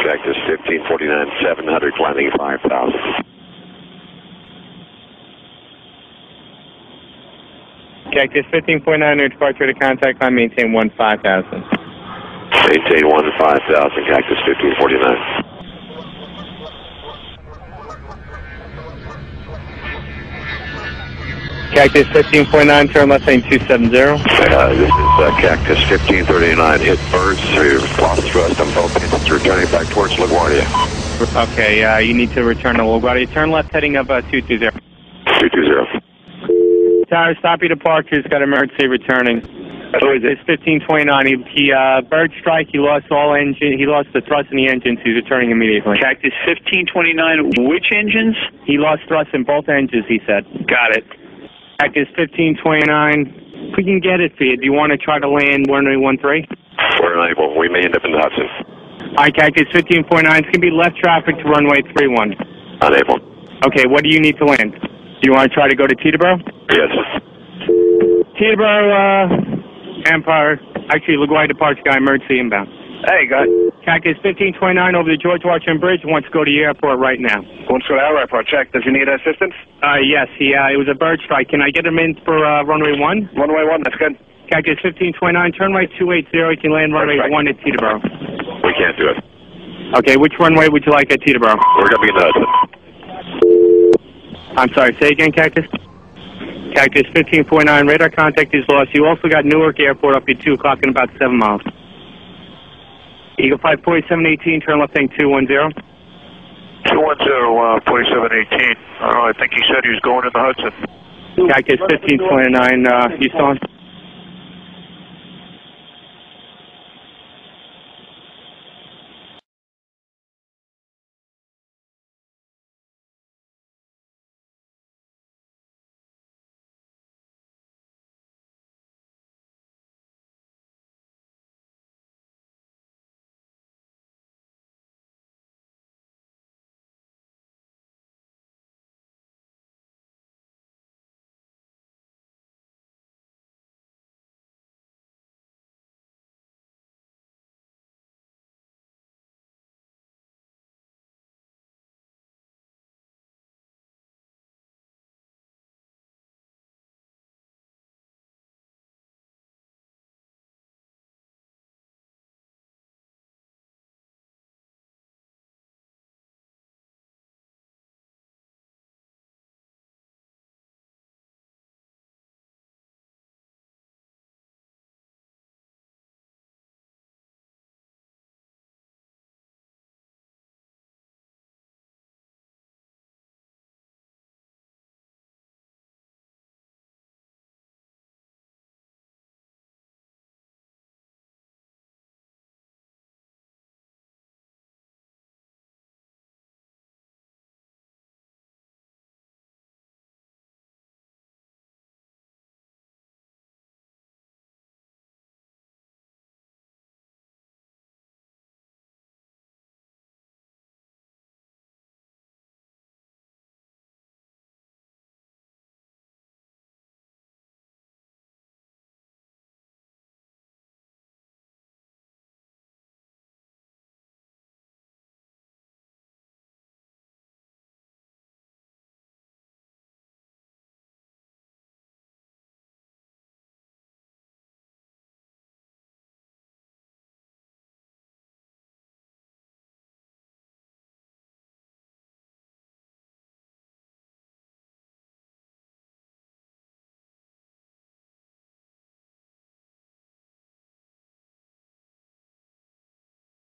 Cactus 1549, 700, climbing 5,000. Cactus 15.9, departure to contact climb, maintain 15,000. Maintain 15,000, Cactus 1549. Cactus 15.9, turn left lane 270. This is Cactus 1539, hit birds, lost thrust on both engines, returning back towards LaGuardia. Okay, you need to return to LaGuardia. Turn left heading up 220. 220. Tower, stop your departures, got emergency returning. Who is it? It's 1529. He bird strike, he lost the thrust in the engines, he's returning immediately. Cactus 1529, which engines? He lost thrust in both engines, he said. Got it. Cactus 1529. We can get it for you. Do you want to try to land runway 13? We're unable. We may end up in the Hudson. Alright, Cactus 15.9. It's going to be left traffic to runway 31. Unable. Okay, what do you need to land? Do you want to try to go to Teterboro? Yes. Teterboro, Empire. Actually, LaGuardia departure guy, emergency inbound. Hey, got it. Cactus 1529 over the George Washington Bridge. Wants to go to the airport right now. Wants to go to our airport. Check. Does he need assistance? Yes. It was a bird strike. Can I get him in for runway 1? Runway 1, that's good. Cactus 1529, turn right 280. You can land runway 1 at Teterboro. We can't do it. Okay, which runway would you like at Teterboro? We're going to be in the Hudson. I'm sorry, say again, Cactus? Cactus 15.9, radar contact is lost. You also got Newark Airport up at 2 o'clock in about 7 miles. Eagle 54718, turn left heading 210. 210, 4718. I think he said he was going in the Hudson. Cactus 1529, you still on?